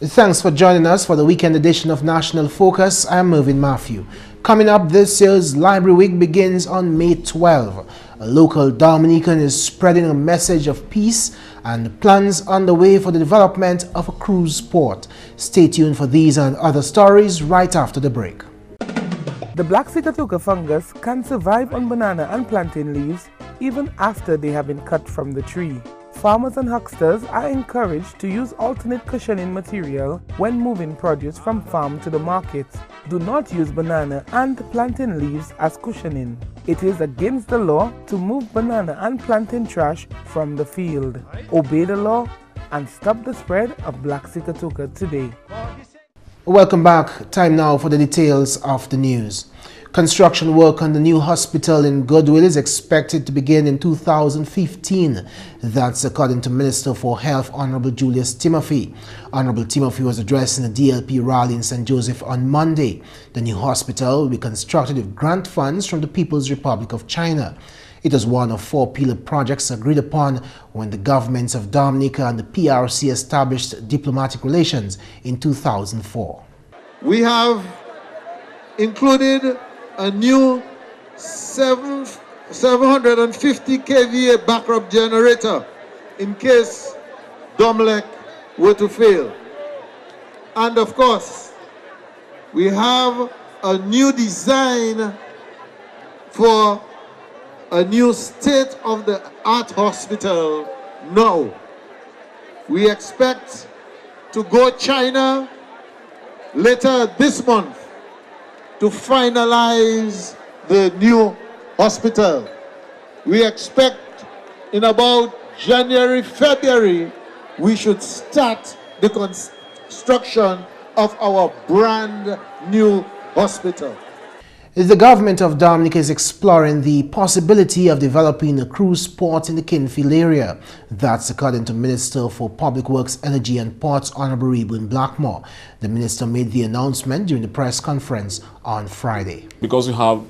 Thanks for joining us for the weekend edition of National Focus. I'm Mervin. Coming up, this year's Library Week begins on May 12. A local Dominican is spreading a message of peace and plans underway for the development of a cruise port. Stay tuned for these and other stories right after the break. The black Sikatoka fungus can survive on banana and plantain leaves even after they have been cut from the tree. Farmers and hucksters are encouraged to use alternate cushioning material when moving produce from farm to the market. Do not use banana and plantain leaves as cushioning. It is against the law to move banana and plantain trash from the field. Obey the law and stop the spread of black Sikatoka today. Welcome back. Time now for the details of the news. Construction work on the new hospital in Goodwill is expected to begin in 2015. That's according to Minister for Health, Honorable Julius Timothy. Honorable Timothy was addressing a DLP rally in St. Joseph on Monday. The new hospital will be constructed with grant funds from the People's Republic of China. It was one of 4 pillar projects agreed upon when the governments of Dominica and the PRC established diplomatic relations in 2004. We have included a new 750 kVA backup generator in case Domlec were to fail. And of course, we have a new design for a new state-of-the-art hospital now. We expect to go China later this month to finalize the new hospital. We expect in about January, February, we should start the construction of our brand new hospital. The government of Dominica is exploring the possibility of developing a cruise port in the Kinfield area. That's according to Minister for Public Works, Energy and Ports, Honorable Reuben Blackmore. The minister made the announcement during the press conference on Friday. Because we have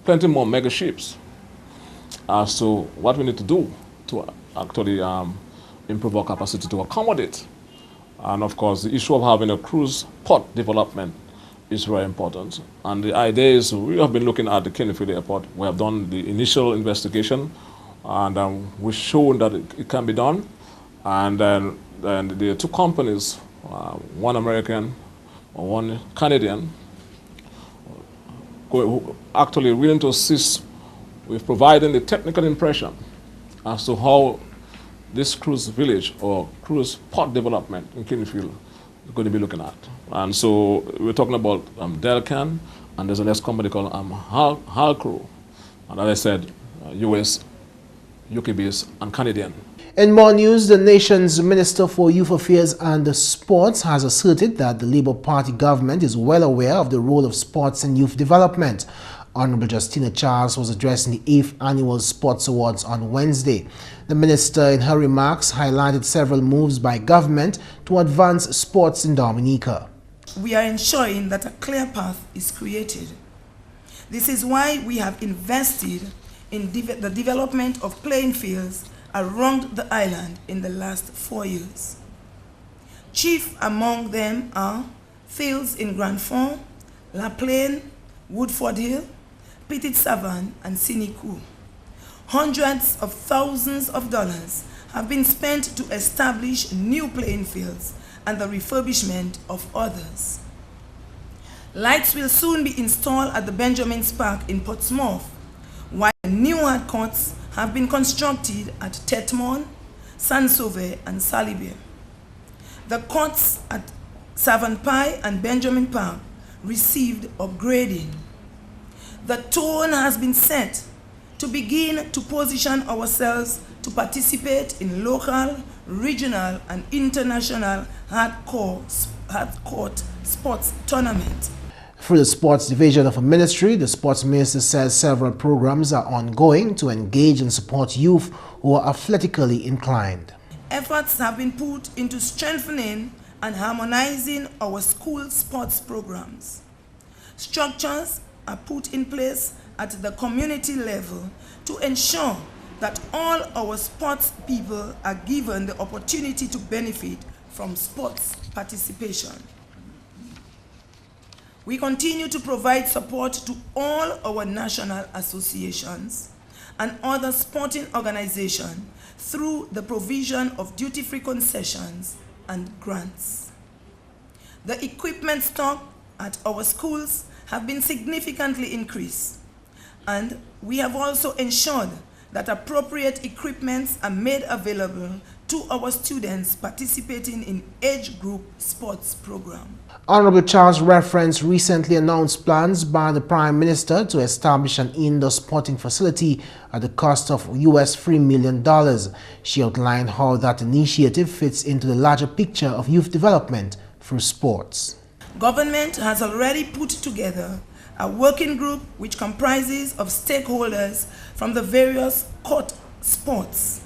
plenty more mega ships, so what we need to do to actually improve our capacity to accommodate. And of course, the issue of having a cruise port development is very important. And the idea is we have been looking at the Kinfield Airport. We have done the initial investigation and we've shown that it can be done. And then the 2 companies, one American or one Canadian, who actually willing to assist with providing the technical impression as to how this cruise village or cruise port development in Kinfield is going to be looking at. And so we're talking about Delcan, and there's a next company called Halcro, and as I said, US, UK based, and Canadian. In more news, the nation's Minister for Youth Affairs and Sports has asserted that the Labour Party government is well aware of the role of sports in youth development. Honorable Justina Charles was addressing the 8th Annual Sports Awards on Wednesday. The minister, in her remarks, highlighted several moves by government to advance sports in Dominica. We are ensuring that a clear path is created. This is why we have invested in the development of playing fields around the island in the last 4 years. Chief among them are fields in Grand Fond, La Plaine, Woodford Hill, Petit Savan, and Sinikou. Hundreds of thousands of dollars have been spent to establish new playing fields and the refurbishment of others. Lights will soon be installed at the Benjamin's Park in Portsmouth, while new hard courts have been constructed at Tetmon, Saint-Sauvé, and Salibia. The courts at Savonpie and Benjamin Park received upgrading. The tone has been set to begin to position ourselves to participate in local, regional, and international hardcore sports tournaments. Through the sports division of a ministry, the sports minister says several programs are ongoing to engage and support youth who are athletically inclined. Efforts have been put into strengthening and harmonizing our school sports programs. Structures are put in place at the community level to ensure that all our sports people are given the opportunity to benefit from sports participation. We continue to provide support to all our national associations and other sporting organizations through the provision of duty-free concessions and grants. The equipment stock at our schools have been significantly increased, and we have also ensured that appropriate equipments are made available to our students participating in age group sports program. Honorable Charles Reference recently announced plans by the Prime Minister to establish an indoor sporting facility at the cost of US $3 million. She outlined how that initiative fits into the larger picture of youth development through sports. Government has already put together a working group which comprises of stakeholders from the various court sports.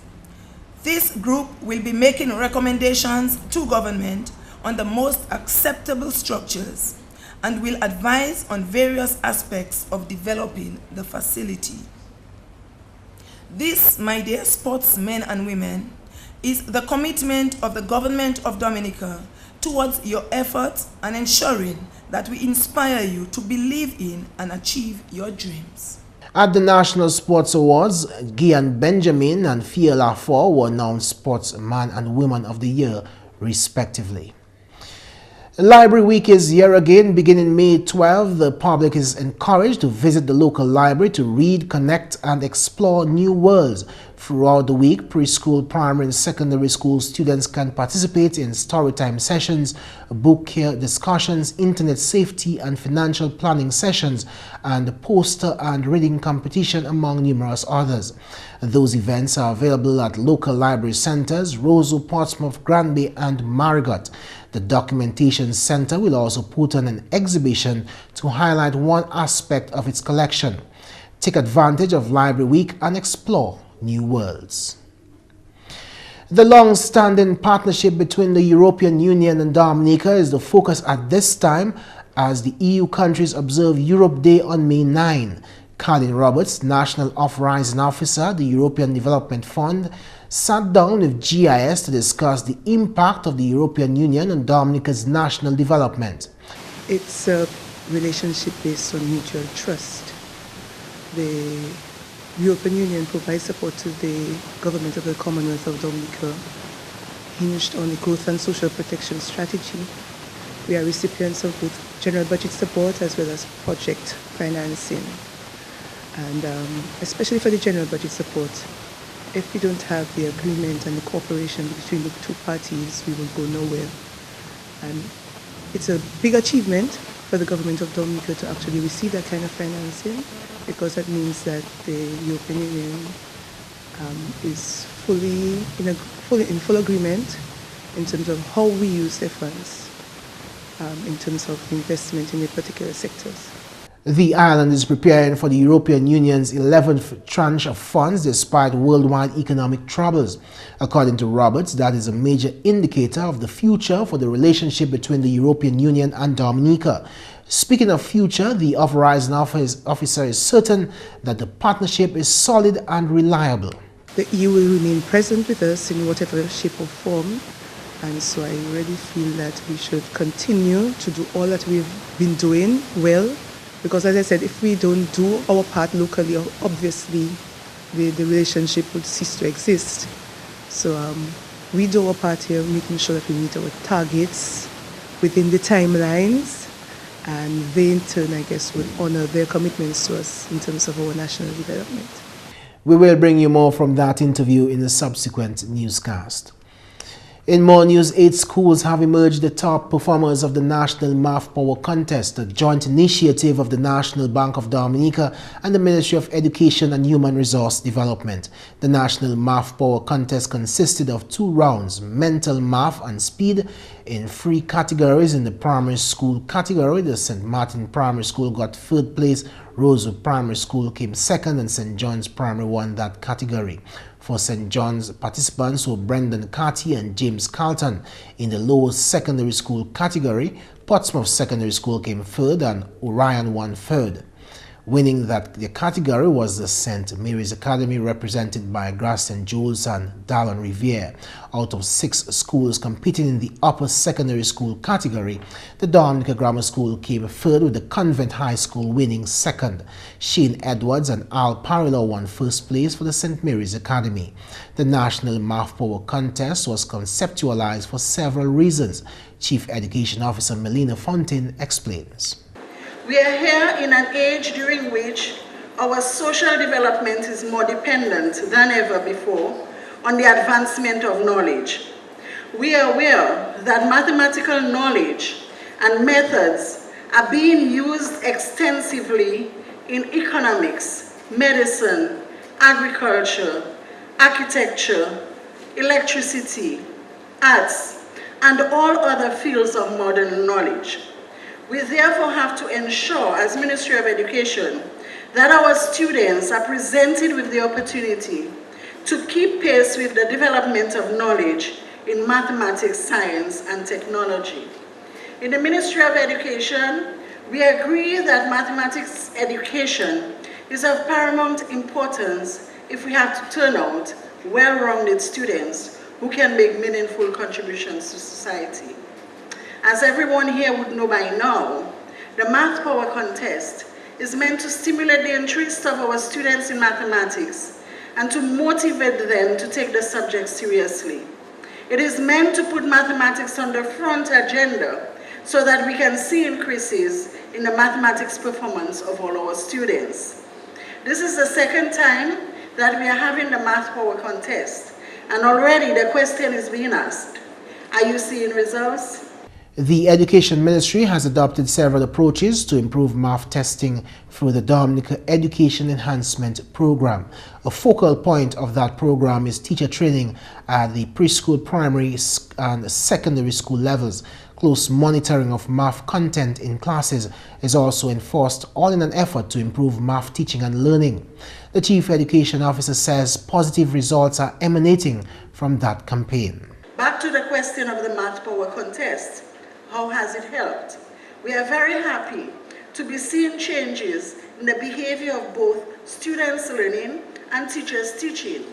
This group will be making recommendations to government on the most acceptable structures and will advise on various aspects of developing the facility. This, my dear sportsmen and women, is the commitment of the government of Dominica towards your efforts and ensuring that we inspire you to believe in and achieve your dreams. At the National Sports Awards, Gian Benjamin and Fiela Four were announced Sportsman and Woman of the Year, respectively. Library Week is here again. Beginning May 12, the public is encouraged to visit the local library to read, connect, and explore new worlds. Throughout the week, preschool, primary, and secondary school students can participate in storytime sessions, book care discussions, internet safety and financial planning sessions, and poster and reading competition, among numerous others. Those events are available at local library centers, Roseau, Portsmouth, Granby, and Marigot. The Documentation Center will also put on an exhibition to highlight one aspect of its collection. Take advantage of Library Week and explore new worlds. The long-standing partnership between the European Union and Dominica is the focus at this time as the EU countries observe Europe Day on May 9. Colin Roberts, National Authorizing Officer, the European Development Fund, sat down with GIS to discuss the impact of the European Union on Dominica's national development. It's a relationship based on mutual trust. The European Union provides support to the government of the Commonwealth of Dominica, hinged on the growth and social protection strategy. We are recipients of both general budget support as well as project financing. And especially for the general budget support, if we don't have the agreement and the cooperation between the two parties, we will go nowhere. And it's a big achievement for the government of Dominica to actually receive that kind of financing, because that means that the European Union is in full agreement in terms of how we use their funds, in terms of investment in the particular sectors. The island is preparing for the European Union's 11th tranche of funds despite worldwide economic troubles. According to Roberts, that is a major indicator of the future for the relationship between the European Union and Dominica. Speaking of future, the authorizing officer is certain that the partnership is solid and reliable. The EU will remain present with us in whatever shape or form, and so I really feel that we should continue to do all that we've been doing well. Because as I said, if we don't do our part locally, obviously the relationship would cease to exist. So we do our part here, making sure that we meet our targets within the timelines, and they in turn, I guess, will honor their commitments to us in terms of our national development. We will bring you more from that interview in a subsequent newscast. In more news, 8 schools have emerged the top performers of the National Math Power Contest, a joint initiative of the National Bank of Dominica and the Ministry of Education and Human Resource Development. The National Math Power Contest consisted of 2 rounds, mental math and speed, in 3 categories. In the primary school category, the St. Martin Primary School got 3rd place, Roseau Primary School came 2nd, and St. John's Primary won that category. For St. John's, participants were Brendan Carty and James Carlton. In the lower secondary school category, Portsmouth Secondary School came 3rd and Orion won 3rd. Winning the category was the St. Mary's Academy, represented by Graston Jules and Dallon Riviere. Out of 6 schools competing in the upper secondary school category, the Dominica Grammar School came third, with the Convent High School winning second. Shane Edwards and Al Parilo won first place for the St. Mary's Academy. The National Math Power Contest was conceptualized for several reasons. Chief Education Officer Melina Fontaine explains. We are here in an age during which our social development is more dependent than ever before on the advancement of knowledge. We are aware that mathematical knowledge and methods are being used extensively in economics, medicine, agriculture, architecture, electricity, arts, and all other fields of modern knowledge. We therefore have to ensure, as Ministry of Education, that our students are presented with the opportunity to keep pace with the development of knowledge in mathematics, science, and technology. In the Ministry of Education, we agree that mathematics education is of paramount importance if we have to turn out well-rounded students who can make meaningful contributions to society. As everyone here would know by now, the Math Power Contest is meant to stimulate the interest of our students in mathematics and to motivate them to take the subject seriously. It is meant to put mathematics on the front agenda so that we can see increases in the mathematics performance of all our students. This is the second time that we are having the Math Power Contest, and already the question is being asked, are you seeing results? The Education Ministry has adopted several approaches to improve math testing through the Dominica Education Enhancement Program. A focal point of that program is teacher training at the preschool, primary and secondary school levels. Close monitoring of math content in classes is also enforced, all in an effort to improve math teaching and learning. The Chief Education Officer says positive results are emanating from that campaign. Back to the question of the Math Power Contest. How has it helped? We are very happy to be seeing changes in the behavior of both students learning and teachers teaching.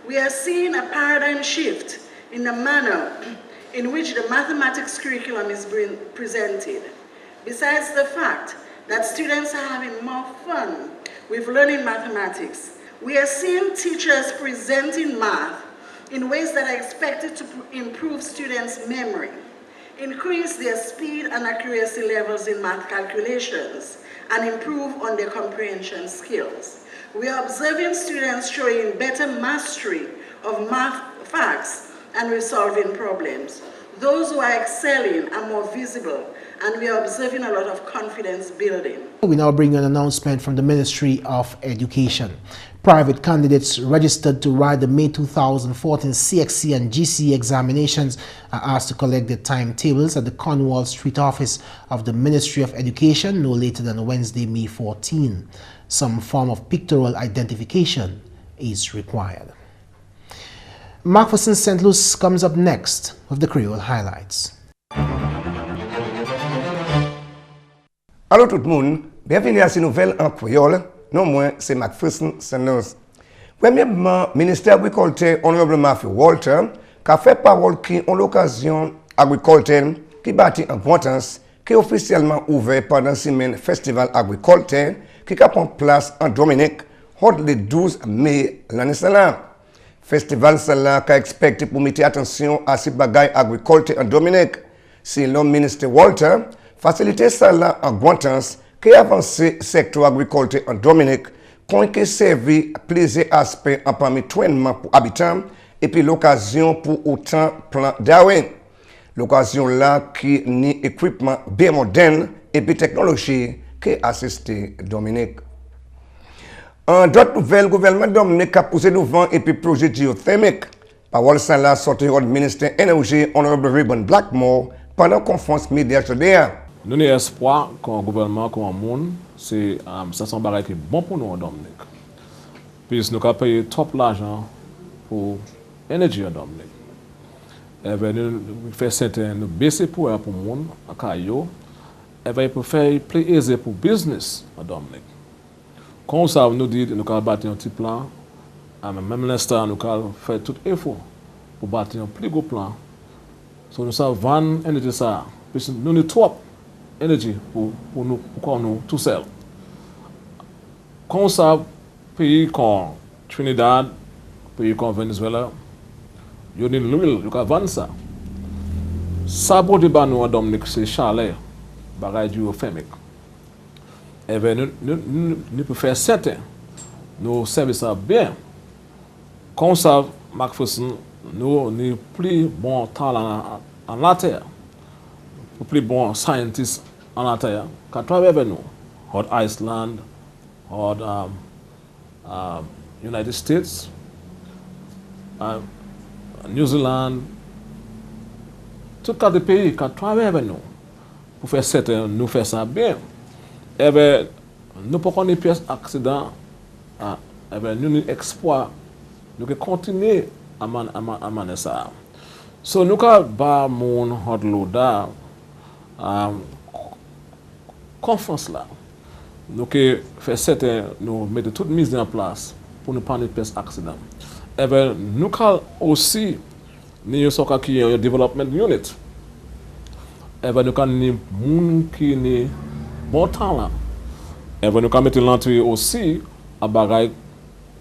We are seeing a paradigm shift in the manner in which the mathematics curriculum is presented. Besides the fact that students are having more fun with learning mathematics, we are seeing teachers presenting math in ways that are expected to improve students' memory, increase their speed and accuracy levels in math calculations, and improve on their comprehension skills. We are observing students showing better mastery of math facts and resolving problems. Those who are excelling are more visible, and we are observing a lot of confidence building. We now bring you an announcement from the Ministry of Education. Private candidates registered to write the May 2014 CXC and GC examinations are asked to collect their timetables at the Cornwall Street office of the Ministry of Education no later than Wednesday, May 14. Some form of pictorial identification is required. McPherson St. Luce comes up next with the Creole highlights. Allô tout le monde, bienvenue à ces nouvelles en créole. Non moins, c'est McPherson St. Luce. Premièrement, ministère agriculture, honorable Matthew Walter, qui a fait parole qui ont l'occasion agriculture qui bâtit en importance, qui est officiellement ouvert pendant 6 semaines festival agriculture qui a pris place en Dominique, le 12 mai l'année celle-là. Festival celle-là qui a expecté pour mettre attention à ces bagailles agriculture en Dominique. C'est l'homme ministre Walter, faciliter celle-là en importance qui a avancé secteur agriculture en Dominique, qui servi plusieurs aspects en parmi trainement pour habitants et puis l'occasion pour autant plan Darwin. L'occasion là qui ni équipement bien moderne et puis technologie qui assisté Dominique. En d'autres nouvelles, le gouvernement Dominique a poussé devant et puis projet géothermique. Parole ça là sorti au ministère énergie honorable Ribbon Blackmore pendant conférence média aujourd'hui. Nous avons espoir qu'un gouvernement, qu'un monde, c'est ça sont barrage qui est bon pour nous en Dominique. Puis nous avons payé trop l'argent pour l'énergie en Dominique. Et bien nous faisons certains nous baisser pour le monde à Caillou. Et bien pour faire plus aisé pour business en Dominique. Comme ça, nous dit, nous allons bâtir un petit plan. Même l'instant, nous allons faire tout effort pour bâtir un plus gros plan. So nous savons vendre l'énergie ça. Parce que nous avons trop d'énergie pour nous tout seuls. Comme ça, pays comme Trinidad, pays comme Venezuela, ils ont l'huile, ils ont vendre ça. Ça pour dire nous à Dominique, c'est chalet, bagage du fermique. Et bien nous pouvons faire certain, nous servir ça bien. Comme ça, McPherson, nous avons plus bon talent en la terre, plus bon scientist en la terre, qu'à travers nous, hot Iceland, hot United States, New Zealand, tout cas de pays qui travaillent nous pour faire certain, nous faire ça bien. Et bien, nous pouvons des pièces accident, et bien, nous exploit, nous continuer à mener ça. So nous avons mon hot loader confiance là. Nous faire certain, nous mettons toute mise en place pour ne pas de pièces accident. Et bien, nous avons aussi nous avons un development unit. Et bien, nous avons des gens qui ont bon talent. Et bien, nous avons mettre l'entrée aussi à bagaille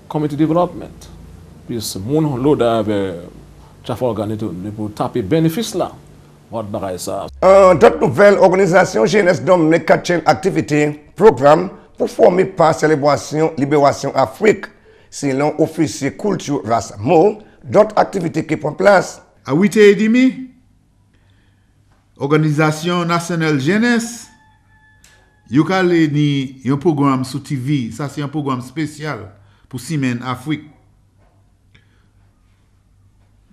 community development. Puis, mon lot avec chaque organisme pour taper bénéfice là. D'autres nouvelles organisations GIS Dominica Chain Activity Programme pour former par célébration Libération Afrique. Selon officier culture race Mo, d'autres activités qui prennent place. À 8h30, Organisation nationale jeunesse, il y a un programme sur TV, ça c'est un programme spécial pour Semaine Afrique.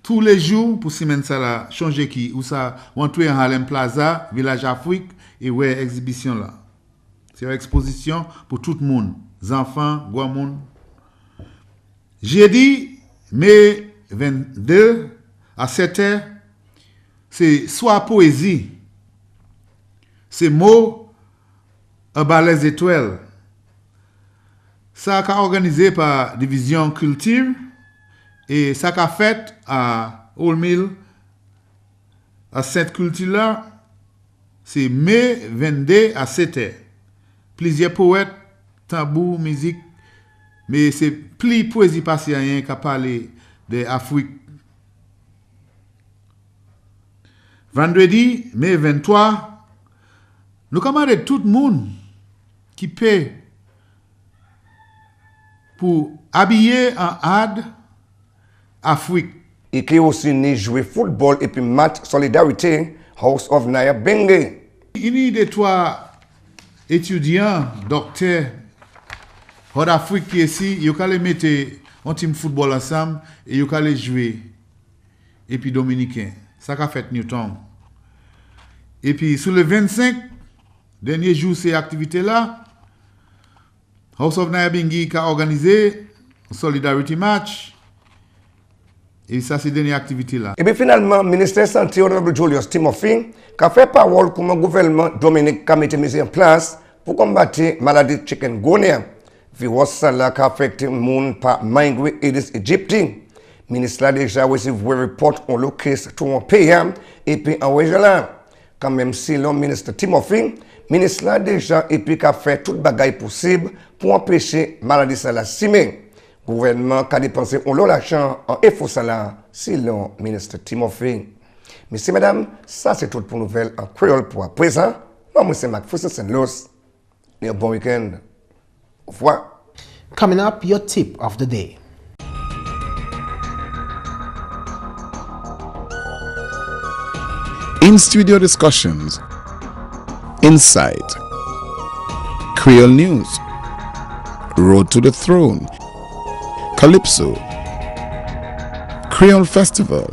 Tous les jours, pour Semaine ça là, changer qui, où ça, entrer en Harlem Plaza, Village Afrique, et ouais, exhibition là. C'est une exposition pour tout le monde, les enfants, gros monde. Jeudi, mai 22, à 7h, c'est soit poésie, c'est mots, un ballet les étoiles. Ça a été organisé par Division Culture et ça a fait à Old Mill, à cette culture-là, c'est mai 22 à 7h. Plusieurs poètes, tambour, musique, mais c'est plus poésie passée rien qu'à parler de l'Afrique. Vendredi, mai 23, nous commandons tout le monde qui paie pour habiller en ad Afrique. Et qui aussi ni jouer football et puis match solidarité House of Naya Bengue. Il y a des trois étudiants, docteurs, en Afrique qui ici, ils ont mettre un team football ensemble et ils ont jouer. Et puis dominicain, ça a fait Newton. Et puis sur le 25, dernier jour ces activités là, House of Naya Bengue a organisé un solidarity match. Et ça, c'est la dernière activité là. Et puis finalement, le ministère de la Santé, Honorable Julius Timothy, qui a fait parole comme le gouvernement Dominique a mis en place pour combattre la maladie chikungunya. Virus ça qui a affecté le monde par Mingue Aedes aegypti. Le ministre a déjà reçu un report en le cas tout un pays et puis en région là. Quand même si le ministre Timothy, le ministre a déjà et puis a fait toute bagaille possible pour empêcher la maladie ça la simer. Le gouvernement a dépensé l'argent en effort salaire, c'est le ministre Timothy. Messieurs, mesdames, ça c'est tout pour nouvelles en créole pour à présent. Moi, c'est McPherson, Luce. Et un bon week-end. Au revoir. Coming up, your tip of the day. In-studio discussions, insight, Creole news, Road to the Throne, Calypso, Creole Festival,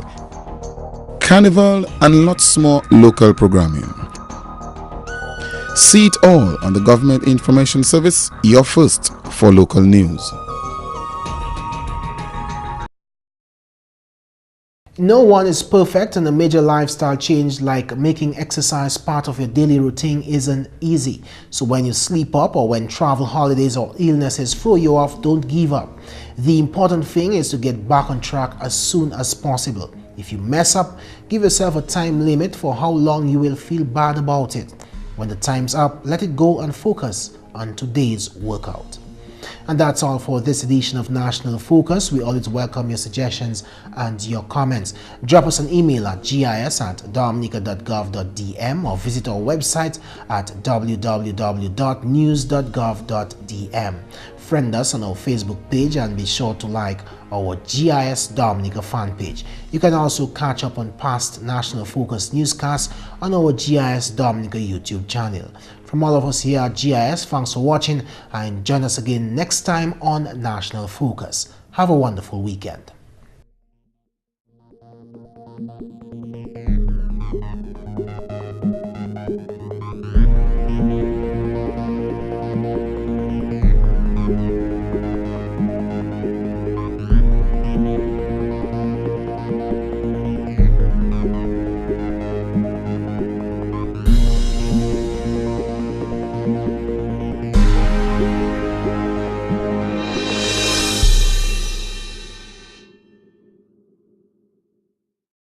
Carnival, and lots more local programming. See it all on the Government Information Service, your first for local news. No one is perfect, and a major lifestyle change like making exercise part of your daily routine isn't easy. So when you sleep up or when travel, holidays or illnesses throw you off, don't give up. The important thing is to get back on track as soon as possible. If you mess up, give yourself a time limit for how long you will feel bad about it. When the time's up, let it go and focus on today's workout. And that's all for this edition of National Focus. We always welcome your suggestions and your comments. Drop us an email at gis@dominica.gov.dm or visit our website at www.news.gov.dm. Friend us on our Facebook page and be sure to like our GIS Dominica fan page. You can also catch up on past National Focus newscasts on our GIS Dominica YouTube channel. From all of us here at GIS, thanks for watching and join us again next time on National Focus. Have a wonderful weekend.